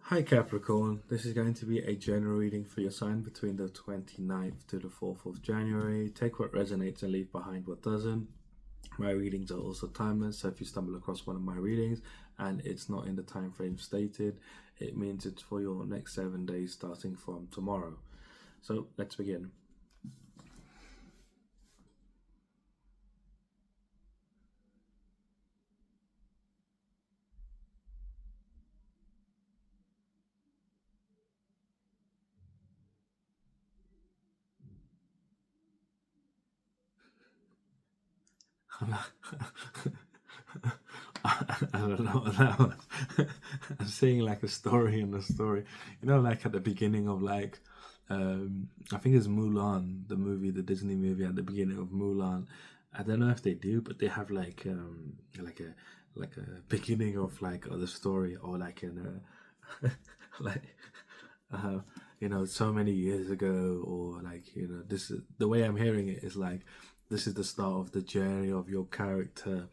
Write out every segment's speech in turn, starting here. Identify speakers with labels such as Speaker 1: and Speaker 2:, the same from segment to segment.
Speaker 1: Hi Capricorn, this is going to be a general reading for your sign between the 29th to the 4th of January. Take what resonates and leave behind what doesn't. My readings are also timeless, so if you stumble across one of my readings and it's not in the time frame stated, it means it's for your next 7 days starting from tomorrow. So let's begin. I don't know what that was. I'm saying like a story in a story. Like at the beginning of I think it's Mulan, the movie, the Disney movie. At the beginning of Mulan, I don't know if they do, but they have like a beginning of like the story, or like in a like uh, so many years ago, or this is the way I'm hearing it is like this is the start of the journey of your character.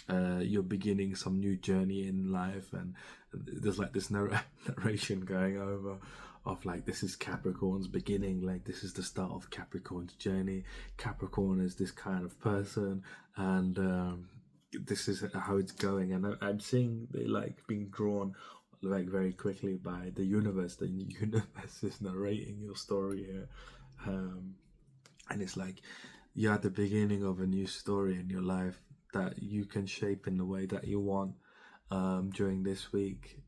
Speaker 1: You're beginning some new journey in life, and there's like this narration going over of like this is Capricorn's beginning, like this is the start of Capricorn's journey. Capricorn is this kind of person, and this is how it's going. And I'm seeing they like being drawn like very quickly by the universe. The universe is narrating your story here, um, and it's like you're at the beginning of a new story in your life that you can shape in the way that you want during this week.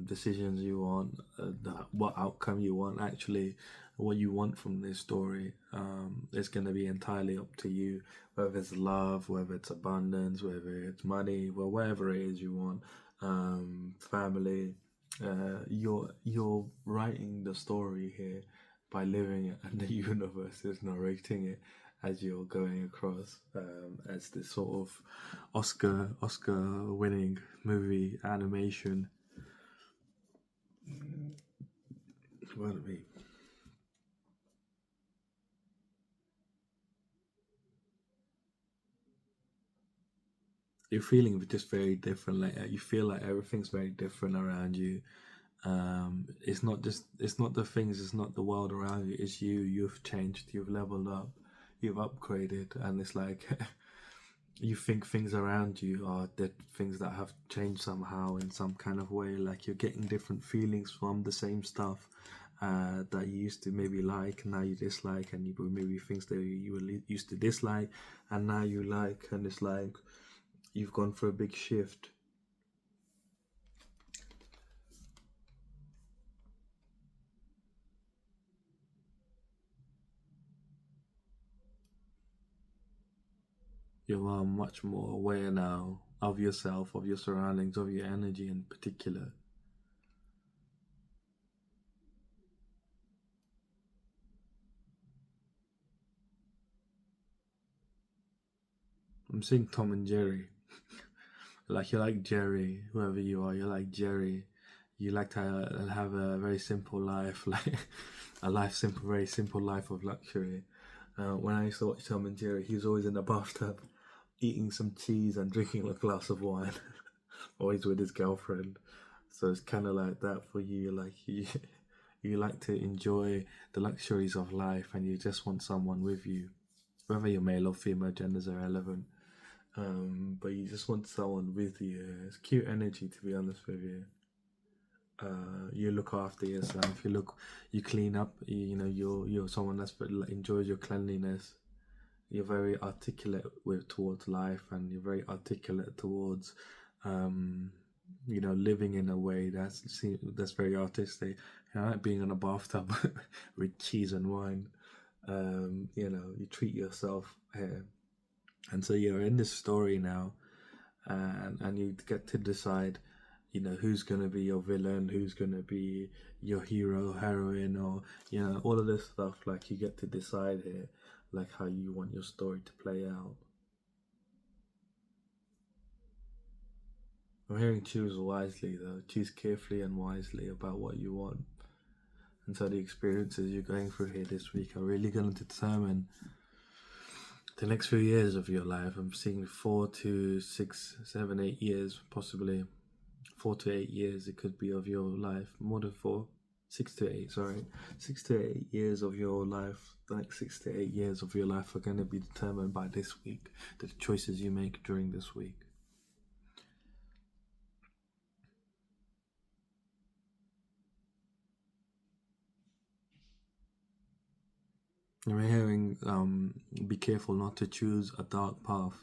Speaker 1: Decisions you want, what outcome you want, actually, what you want from this story. It's going to be entirely up to you, whether it's love, whether it's abundance, whether it's money, well, whatever it is you want, family. You're writing the story here by living it, and the universe is narrating it as you're going across, as this sort of Oscar winning movie animation. Well, me. You're feeling just very different. Like you feel like everything's very different around you. It's not the things, it's not the world around you. It's you. You've changed. You've leveled up. You've upgraded, and it's like you think things around you are the things that have changed somehow in some kind of way. Like you're getting different feelings from the same stuff that you used to maybe like, and now you dislike, and you maybe things that you were used to dislike, and now you like, and it's like you've gone for a big shift. You are much more aware now of yourself, of your surroundings, of your energy in particular. I'm seeing Tom and Jerry. Like you're like Jerry, whoever you are, you're like Jerry. You like to have a very simple life, like a life simple, very simple life of luxury. When I used to watch Tom and Jerry, he was always in the bathtub, eating some cheese and drinking a glass of wine, always with his girlfriend. So it's kind of like that for you. Like you like to enjoy the luxuries of life, and you just want someone with you, whether you're male or female, genders are irrelevant. But you just want someone with you. It's cute energy, to be honest with you. You look after yourself. You clean up. You're someone that enjoys your cleanliness. You're very articulate towards life, and you're very articulate towards, um, living in a way that's very artistic. Like being in a bathtub with cheese and wine. You treat yourself here, and so you're in this story now, and you get to decide, who's going to be your villain, who's going to be your hero, heroine, or all of this stuff. Like you get to decide here, like how you want your story to play out. I'm hearing choose wisely though. Choose carefully and wisely about what you want. And so the experiences you're going through here this week are really going to determine the next few years of your life. I'm seeing 4 to 6, 7, 8 years, possibly 4 to 8 years it could be of your life, more than four, 6 to 8, sorry, 6 to 8 years of your life. Like 6 to 8 years of your life are going to be determined by this week, the choices you make during this week. I'm hearing, be careful not to choose a dark path,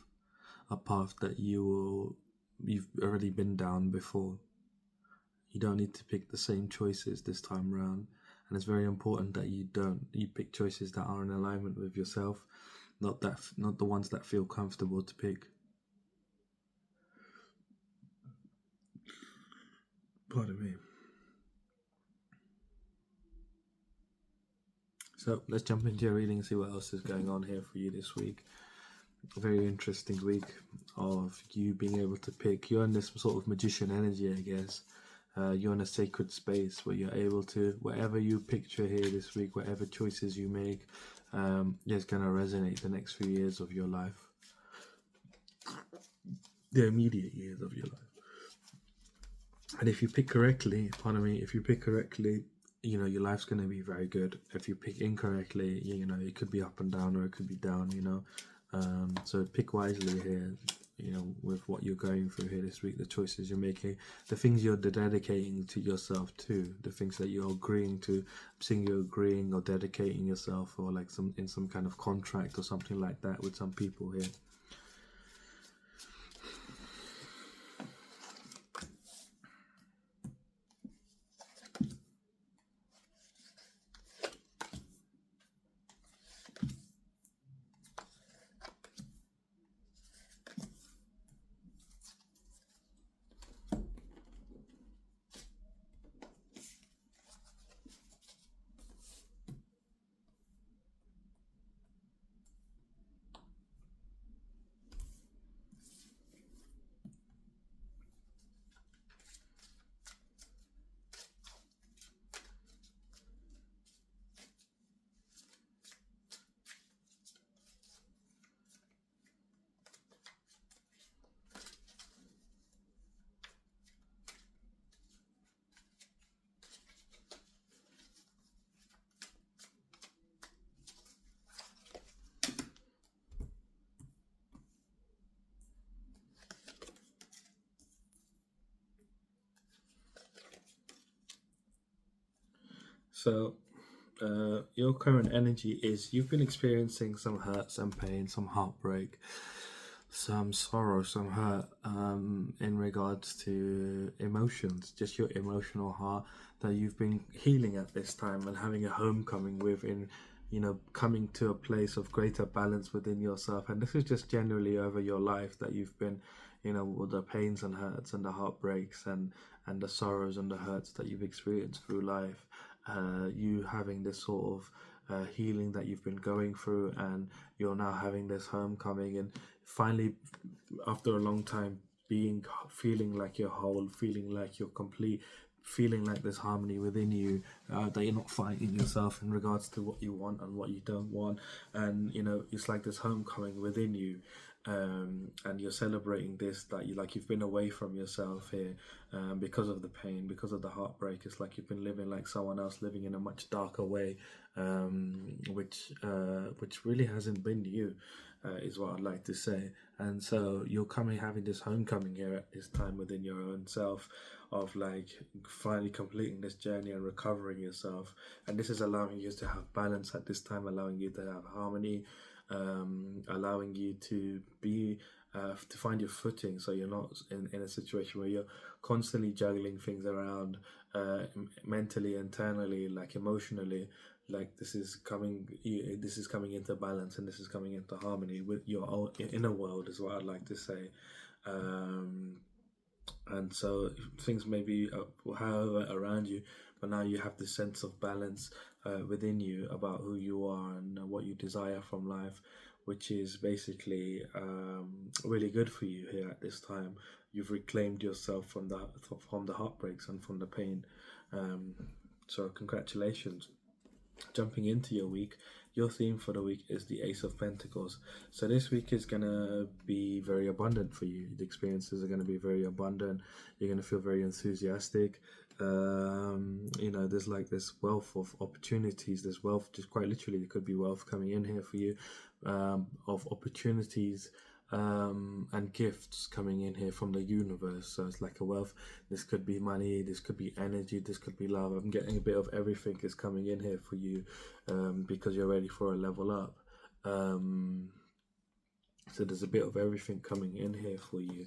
Speaker 1: a path that you've already been down before. You don't need to pick the same choices this time around, and it's very important that you pick choices that are in alignment with yourself, not the ones that feel comfortable to pick. Pardon me. So let's jump into your reading and see what else is going on here for you this week. A very interesting week of you being able to pick. You're in this sort of magician energy, I guess. You're in a sacred space where you're able to, whatever you picture here this week, whatever choices you make, is going to resonate the next few years of your life, the immediate years of your life. And if you pick correctly, pardon me, if you pick correctly, your life's going to be very good. If you pick incorrectly, it could be up and down, or it could be down, so pick wisely here, with what you're going through here this week, the choices you're making, the things you're dedicating to yourself to, the things that you're agreeing to. I'm seeing you agreeing or dedicating yourself, or like some kind of contract or something like that with some people here. So, your current energy is you've been experiencing some hurt, some pain, some heartbreak, some sorrow, some hurt, in regards to emotions, just your emotional heart that you've been healing at this time and having a homecoming with, in coming to a place of greater balance within yourself. And this is just generally over your life that you've been, with the pains and hurts and the heartbreaks and the sorrows and the hurts that you've experienced through life. You having this sort of healing that you've been going through, and you're now having this homecoming, and finally, after a long time, feeling like you're whole, feeling like you're complete, feeling like there's harmony within you, that you're not fighting yourself in regards to what you want and what you don't want, and it's like this homecoming within you. And you're celebrating this, that you've been away from yourself here, because of the pain, because of the heartbreak. It's like you've been living like someone else, living in a much darker way, which really hasn't been you, is what I'd like to say. And so you're having this homecoming here at this time within your own self, of like finally completing this journey and recovering yourself. And this is allowing you to have balance at this time, allowing you to have harmony, allowing you to be, to find your footing, so you're not in a situation where you're constantly juggling things around, mentally, internally, like emotionally. Like this is coming into balance, and this is coming into harmony with your own inner world, is what I'd like to say. And so things may be, however, around you, but now you have this sense of balance within you about who you are and what you desire from life, which is basically, really good for you here at this time. You've reclaimed yourself from the heartbreaks and from the pain. So congratulations. Jumping into your week, your theme for the week is the Ace of Pentacles. So this week is gonna be very abundant for you. The experiences are gonna be very abundant. You're gonna feel very enthusiastic. There's like this wealth of opportunities. There's wealth, just quite literally, there could be wealth coming in here for you, of opportunities, and gifts coming in here from the universe. So it's like a wealth. This could be money, this could be energy, this could be love. I'm getting a bit of everything is coming in here for you, because you're ready for a level up. So there's a bit of everything coming in here for you,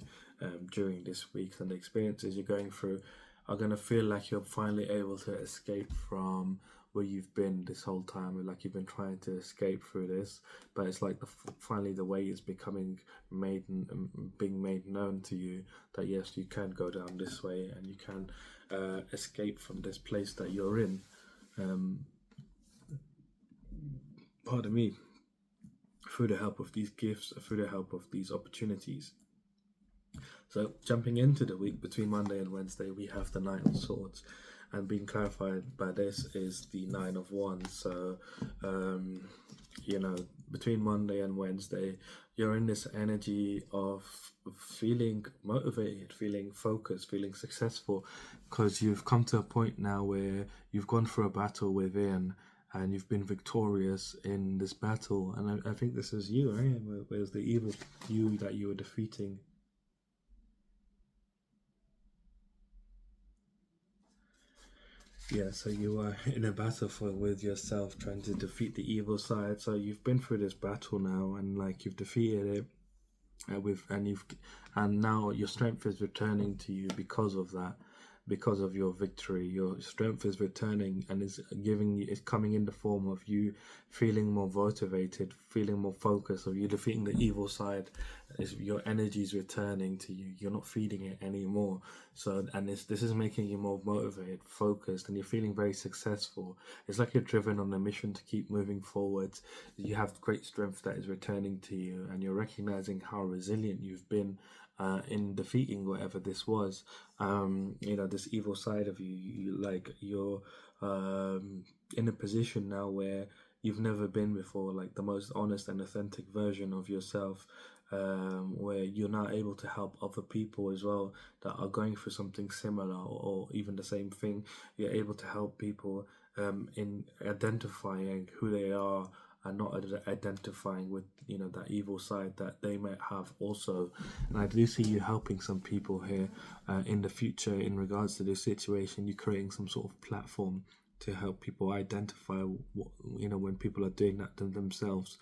Speaker 1: during this week, and the experiences you're going through are going to feel like you're finally able to escape from where you've been this whole time, like you've been trying to escape through this, but it's like finally the way is becoming being made known to you, that yes, you can go down this way and you can escape from this place that you're in. Pardon me. Through the help of these gifts, through the help of these opportunities. So jumping into the week between Monday and Wednesday, we have the Nine of Swords, and being clarified by this is the Nine of Wands. So, between Monday and Wednesday, you're in this energy of feeling motivated, feeling focused, feeling successful, because you've come to a point now where you've gone through a battle within, and you've been victorious in this battle. And I think this is you, right? Where's the evil you that you were defeating? Yeah, so you are in a battle with yourself, trying to defeat the evil side. So you've been through this battle now, and like you've defeated it, and now your strength is returning to you because of that, because of your victory. Your strength is returning, and is coming in the form of you feeling more motivated, feeling more focused, of you defeating the evil side. Your energy is returning to you. You're not feeding it anymore. So, and this is making you more motivated, focused, and you're feeling very successful. It's like you're driven on a mission to keep moving forwards. You have great strength that is returning to you, and you're recognizing how resilient you've been in defeating whatever this was. This evil side of you're in a position now where you've never been before, like the most honest and authentic version of yourself, where you're now able to help other people as well that are going through something similar, or even the same thing. You're able to help people in identifying who they are, and not identifying with that evil side that they might have also. And I do see you helping some people here in the future in regards to this situation. You're creating some sort of platform to help people identify when people are doing that to themselves.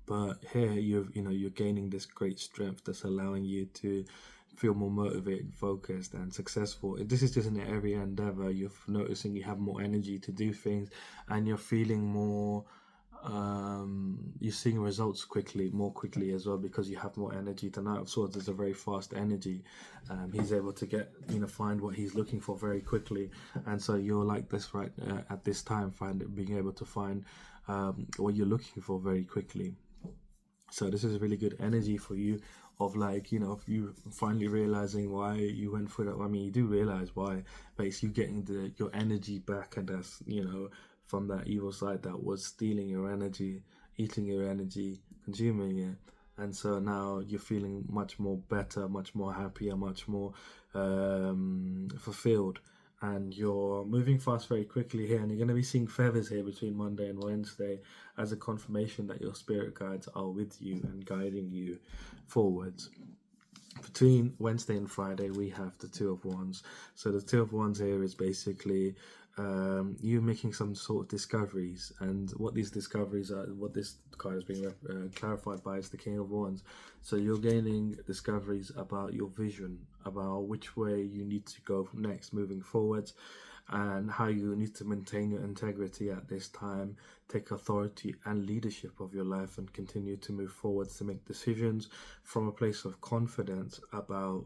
Speaker 1: But here you're gaining this great strength that's allowing you to feel more motivated, focused, and successful. This is just in every endeavor. You're noticing you have more energy to do things, and you're feeling more. You're seeing results more quickly as well, because you have more energy. The Knight of Swords is a very fast energy. He's able to find what he's looking for very quickly, and so you're like this right at this time, being able to find what you're looking for very quickly. So this is really good energy for you, of you finally realizing why you went through that. I mean, you do realize why, but it's you getting your energy back, and that's from that evil side that was stealing your energy, eating your energy, consuming it. And so now you're feeling much more better, much more happier, much more fulfilled. And you're moving fast very quickly here, and you're going to be seeing feathers here between Monday and Wednesday as a confirmation that your spirit guides are with you and guiding you forwards. Between Wednesday and Friday, we have the Two of Wands. So the Two of Wands here is basically you making some sort of discoveries, and what these discoveries are, what this card is being clarified by, is the King of Wands. So you're gaining discoveries about your vision, about which way you need to go next, moving forwards, and how you need to maintain your integrity at this time, take authority and leadership of your life, and continue to move forwards to make decisions from a place of confidence about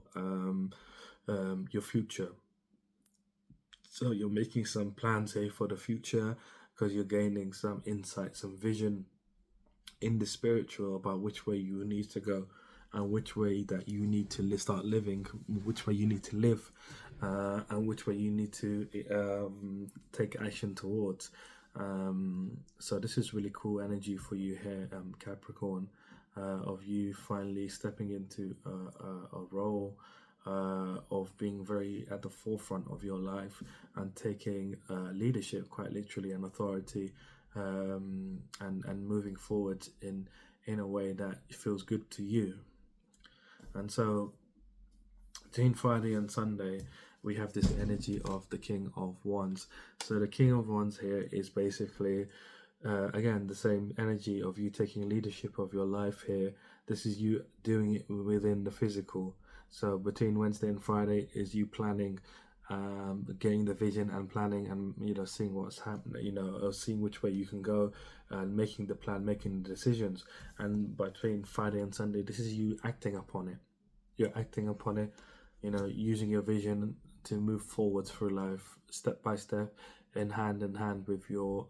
Speaker 1: your future. So you're making some plans here for the future, because you're gaining some insight, some vision in the spiritual about which way you need to go, and which way that you need to start living, which way you need to live. and which way you need to take action towards. So this is really cool energy for you here, Capricorn, of you finally stepping into a role of being very at the forefront of your life and taking leadership, quite literally, and authority, and moving forward in a way that feels good to you. And so between Friday and Sunday, we have this energy of the King of Wands. So the King of Wands here is basically, again, the same energy of you taking leadership of your life here. This is you doing it within the physical. So between Wednesday and Friday is you planning, getting the vision and planning, and seeing what's happening, or seeing which way you can go, and making the plan, making the decisions. And between Friday and Sunday, this is you acting upon it. You're acting upon it, using your vision to move forward through life step by step, in hand with your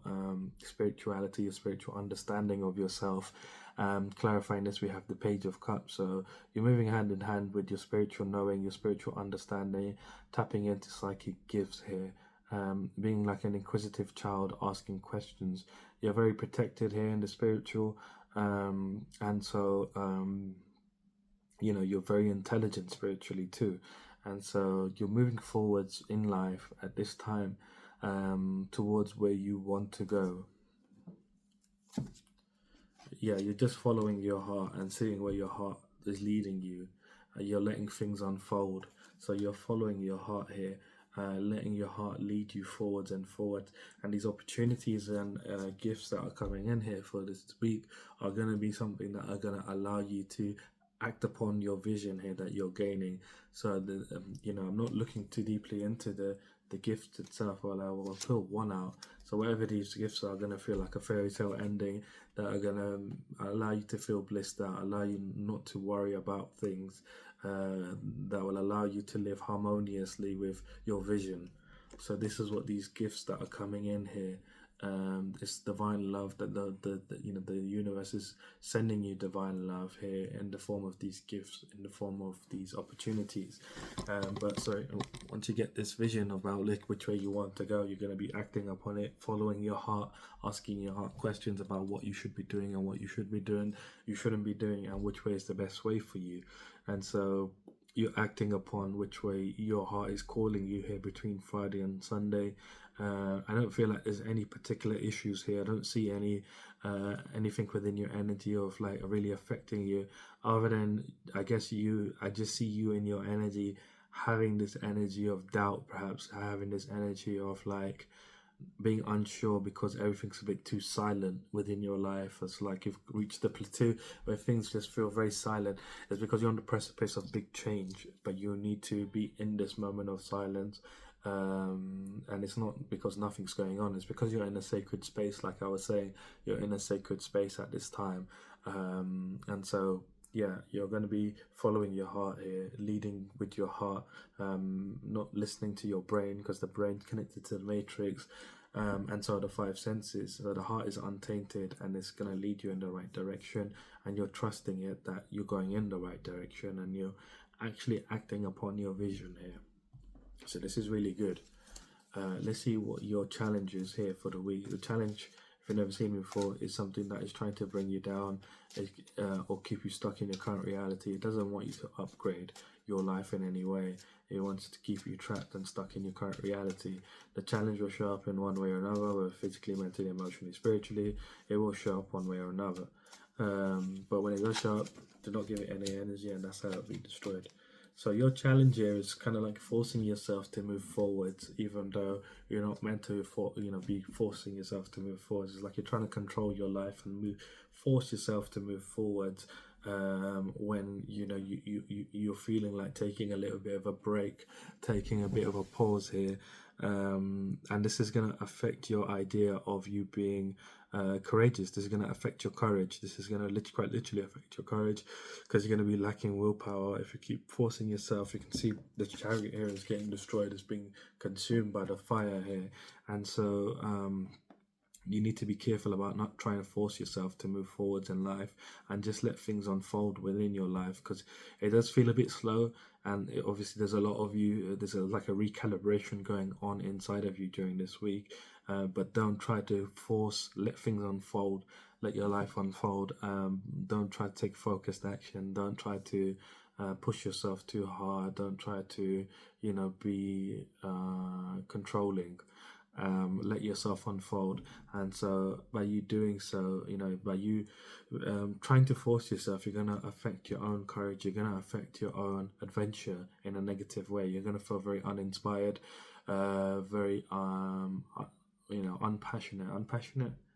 Speaker 1: spirituality, your spiritual understanding of yourself. Clarifying this, we have the Page of Cups. So you're moving hand in hand with your spiritual knowing, your spiritual understanding, tapping into psychic gifts here. Being like an inquisitive child, asking questions. You're very protected here in the spiritual, and so you're very intelligent spiritually too, and so you're moving forwards in life at this time, towards where you want to go. Yeah, you're just following your heart and seeing where your heart is leading you. You're letting things unfold, so you're following your heart here, letting your heart lead you forwards and forwards. And these opportunities and gifts that are coming in here for this week are going to be something that are going to allow you to act upon your vision here that you're gaining. So I'm not looking too deeply into the gift itself, well, I will pull one out. So whatever these gifts are going to feel like a fairy tale ending, that are going to allow you to feel blissed out, allow you not to worry about things, that will allow you to live harmoniously with your vision. So this is what these gifts that are coming in here. It's divine love that the universe is sending you, divine love here in the form of these gifts, in the form of these opportunities. But sorry, once you get this vision about which way you want to go, you're going to be acting upon it, following your heart, asking your heart questions about what you should be doing and what you should be doing, you shouldn't be doing, and which way is the best way for you. And so you're acting upon which way your heart is calling you here between Friday and Sunday. I don't feel like there's any particular issues here. I don't see anything within your energy of like really affecting you, other than I just see you in your energy having this energy of doubt, perhaps having this energy of like being unsure because everything's a bit too silent within your life. It's like you've reached the plateau where things just feel very silent. It's because you're on the precipice of big change, but you need to be in this moment of silence. And it's not because nothing's going on, it's because you're in a sacred space. Like I was saying, you're in a sacred space at this time. And so yeah, you're going to be following your heart here, leading with your heart, not listening to your brain, because the brain's connected to the matrix, and so are the five senses. So the heart is untainted and it's going to lead you in the right direction, and you're trusting it that you're going in the right direction and you're actually acting upon your vision here. So this is really good. Let's see what your challenge is here for the week. The challenge, if you've never seen me before, is something that is trying to bring you down, or keep you stuck in your current reality. It doesn't want you to upgrade your life in any way. It wants to keep you trapped and stuck in your current reality. The challenge will show up in one way or another, whether physically, mentally, emotionally, spiritually. It will show up one way or another. But when it does show up, do not give it any energy, and that's how it'll be destroyed. So your challenge here is kind of like forcing yourself to move forward, even though you're not meant to, be forcing yourself to move forward. It's like you're trying to control your life and force yourself to move forward, when you're feeling like taking a little bit of a break, taking a bit of a pause here. And this is going to affect your idea of you being courageous. This is going to affect your courage. This is going to quite literally affect your courage, because you're going to be lacking willpower if you keep forcing yourself. You can see the chariot here is getting destroyed, it's being consumed by the fire here. And so you need to be careful about not trying to force yourself to move forwards in life, and just let things unfold within your life, because it does feel a bit slow, and obviously there's a lot of you. There's like a recalibration going on inside of you during this week. But don't try to force. Let things unfold. Let your life unfold. Don't try to take focused action. Don't try to push yourself too hard. Don't try to, be controlling. Let yourself unfold. And so by you doing so, by you trying to force yourself, you're going to affect your own courage. You're going to affect your own adventure in a negative way. You're going to feel very uninspired, very unpassionate.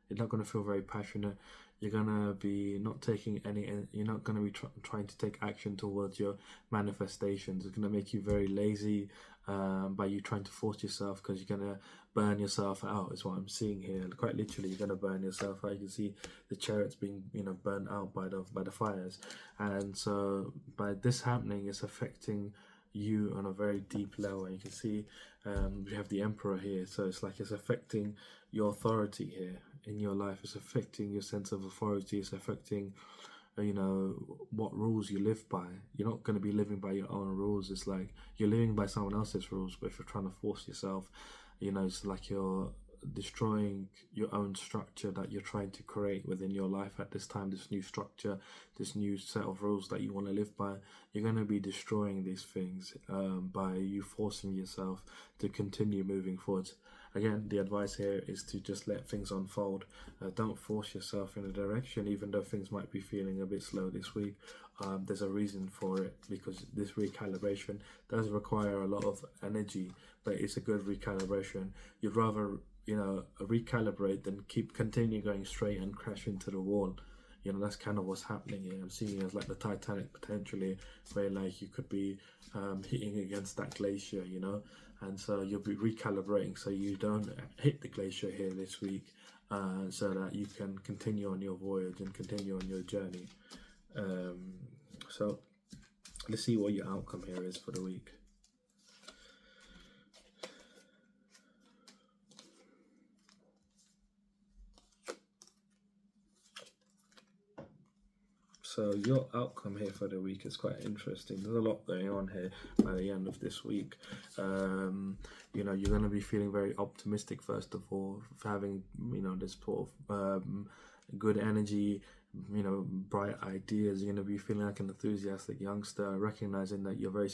Speaker 1: You're not going to feel very passionate. You're going to be not taking any, you're not going to be trying to take action towards your manifestations. It's going to make you very lazy, by you trying to force yourself, because you're going to burn yourself out, is what I'm seeing here. Quite literally, you're going to burn yourself out. You can see the chariots being, burnt out by the fires. And so by this happening, it's affecting you on a very deep level. And you can see we have the emperor here, so it's like it's affecting your authority here in your life. It's affecting your sense of authority. It's affecting what rules you live by. You're not going to be living by your own rules. It's like you're living by someone else's rules, but if you're trying to force yourself, it's like you're destroying your own structure that you're trying to create within your life at this time. This new structure, this new set of rules that you want to live by, you're going to be destroying these things by you forcing yourself to continue moving forward. Again, the advice here is to just let things unfold. Don't force yourself in a direction, even though things might be feeling a bit slow this week. There's a reason for it, because this recalibration does require a lot of energy, but it's a good recalibration. You'd rather, recalibrate than continue going straight and crash into the wall. That's kind of what's happening here. I'm seeing it as like the Titanic potentially, where like you could be hitting against that glacier, and so you'll be recalibrating so you don't hit the glacier here this week, so that you can continue on your voyage and continue on your journey. So let's see what your outcome here is for the week. So your outcome here for the week is quite interesting. There's a lot going on here by the end of this week. You're going to be feeling very optimistic, first of all, for having, this sort of good energy, bright ideas. You're going to be feeling like an enthusiastic youngster, recognizing that you're very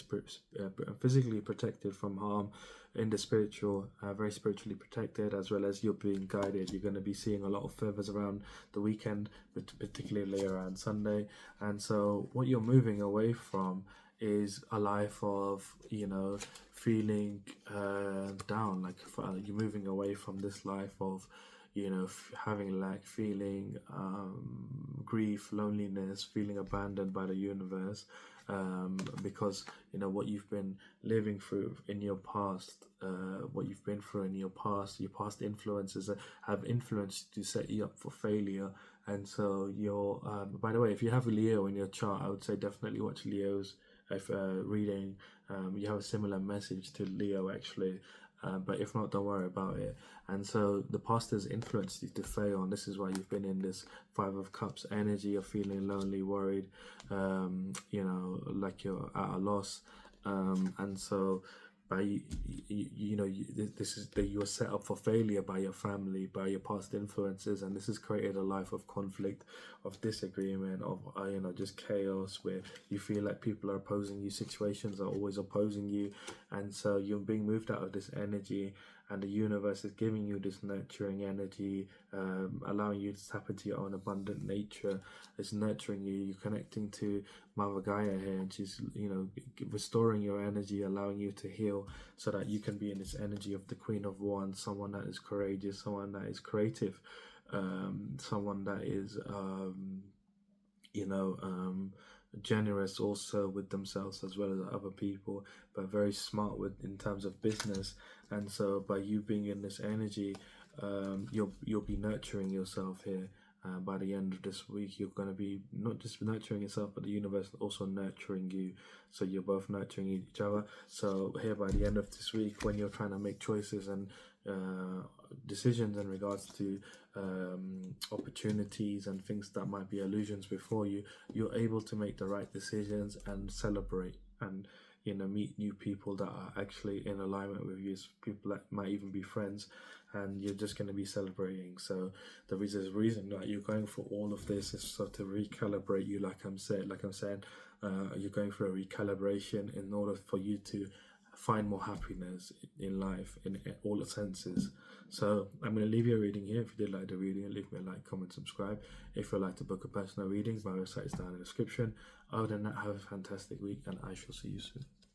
Speaker 1: physically protected from harm, in the spiritual, very spiritually protected, as well as you're being guided. You're going to be seeing a lot of feathers around the weekend, but particularly around Sunday. And so what you're moving away from is a life of, feeling down. Like you're moving away from this life of, having like feeling grief, loneliness, feeling abandoned by the universe, because what you've been living through in your past, what you've been through in your past influences have influenced to set you up for failure. And so you're by the way, if you have a Leo in your chart, I would say definitely watch Leo's reading. You have a similar message to Leo actually, but if not, don't worry about it. And so the past has influenced you to fail, and this is why you've been in this Five of Cups energy of feeling lonely, worried, like you're at a loss, and so by this is that you are set up for failure by your family, by your past influences, and this has created a life of conflict, of disagreement, of just chaos, where you feel like people are opposing you, situations are always opposing you, and so you're being moved out of this energy, and the universe is giving you this nurturing energy, allowing you to tap into your own abundant nature. It's nurturing you. You're connecting to Mother Gaia here, and she's restoring your energy, allowing you to heal, so that you can be in this energy of the Queen of Wands, someone that is courageous, someone that is creative, someone that is generous also with themselves as well as other people, but very smart in terms of business. And so by you being in this energy, you'll be nurturing yourself here. By the end of this week, you're going to be not just nurturing yourself, but the universe also nurturing you. So you're both nurturing each other. So here by the end of this week, when you're trying to make choices and decisions in regards to opportunities and things that might be illusions before you, you're able to make the right decisions and celebrate. And meet new people that are actually in alignment with you, people that might even be friends, and you're just going to be celebrating. So the reason that you're going for all of this is so to recalibrate you, like I'm saying, you're going for a recalibration in order for you to find more happiness in life in all the senses. So I'm going to leave you a reading here. If you did like the reading, leave me a like, comment, subscribe. If you'd like to book a personal reading, my website is down in the description. Other than that, have a fantastic week, and I shall see you soon.